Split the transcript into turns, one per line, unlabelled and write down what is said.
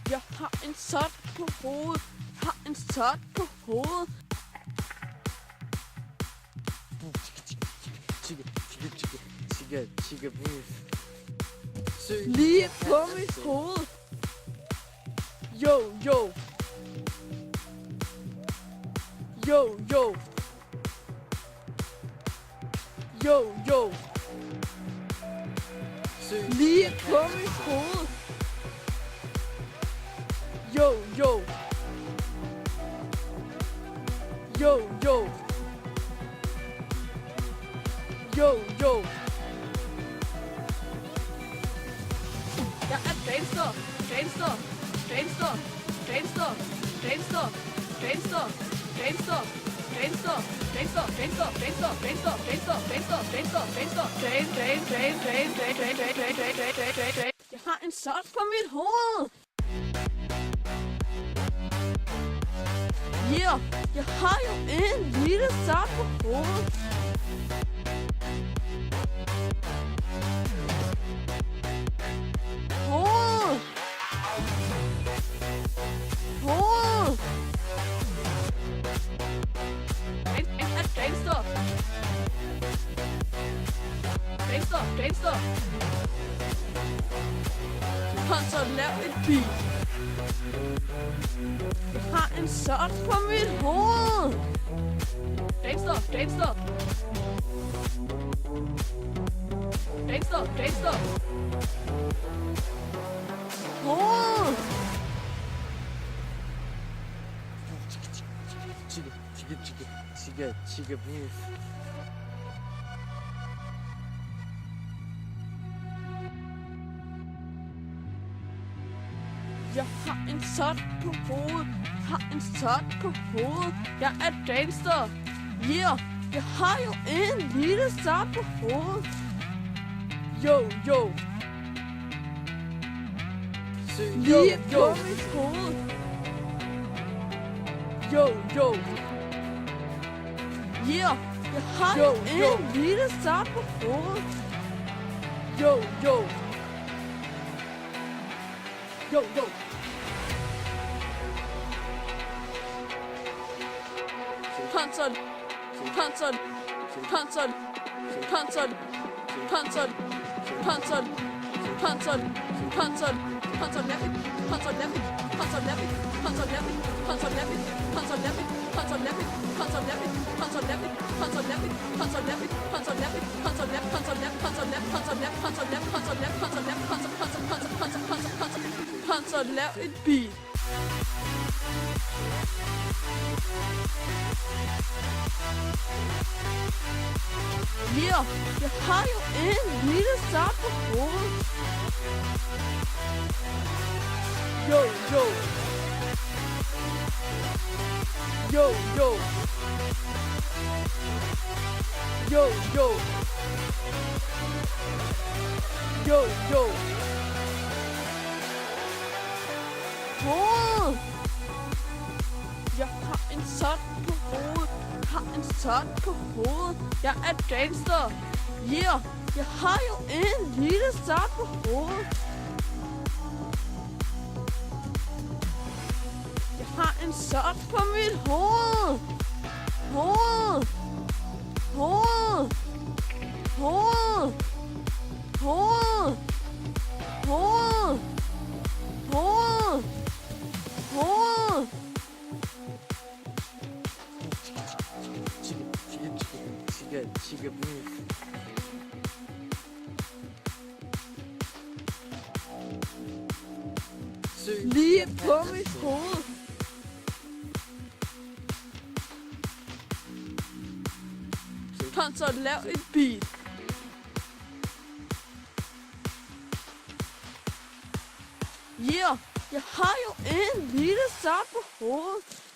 Jeg har en sot på hovedet. Har en sot på hovedet. Lige på mit hoved. Yo, yo. Yo, yo. Yo, yo. Lige på mit hoved. Yo, yo. Yo, yo. Yo, yo. Jeg er gangster, gangster, gangster, gangster, gangster, gangster, gangster, gangster, gangster, gangster, gangster, gangster, gangster, gangster, gangster, gangster, gang. Jeg har en sot på mit hoved. Yeah, jeg har jo en lille sot på hovedet. Hoved. Hoved. Gangster. Gangster, gangster. Kom så lav et beat. Jeg har en sot på mit hoved. Gangster, gangster. Gangster, gangster. Hoved. Chica move. Jeg har en sot på hovedet. Har en sot på hovedet. Jeg er gangster. Yeah, jeg har jo en lille sot på hovedet. Yo, yo. Lige på mit hoved. Yo, yo. Yeah, jeg har jo en lille sot på hovedet. Yo, yo. Yo, yo. Concert, concert, concert, concert, concert, concert, concert, concert, concert left, concert left, concert left, concert left, concert left, concert left, concert left, concert left, concert left, concert left, concert left, concert left, concert left, concert left, concert left, concert left, concert left, concert left, concert left, concert lav et beat. Yeah, jeg har jo en lille sot på hovedet. Yo, yo. Yo, yo. Yo, yo. Yo, yo. Hoved. Jeg har en sot på hovedet. Har en sot på hovedet. Jeg er gangster. Yeah, jeg har jo en lille sot på hovedet. Jeg har en sot på mit hoved. Hoved. Hoved. Hoved. Hoved. Hoved. Hoved. Hoved. Chica move. Lige på mit hoved. Kom så lav et beat. Yeah, jeg har jo en lille sot på hovedet.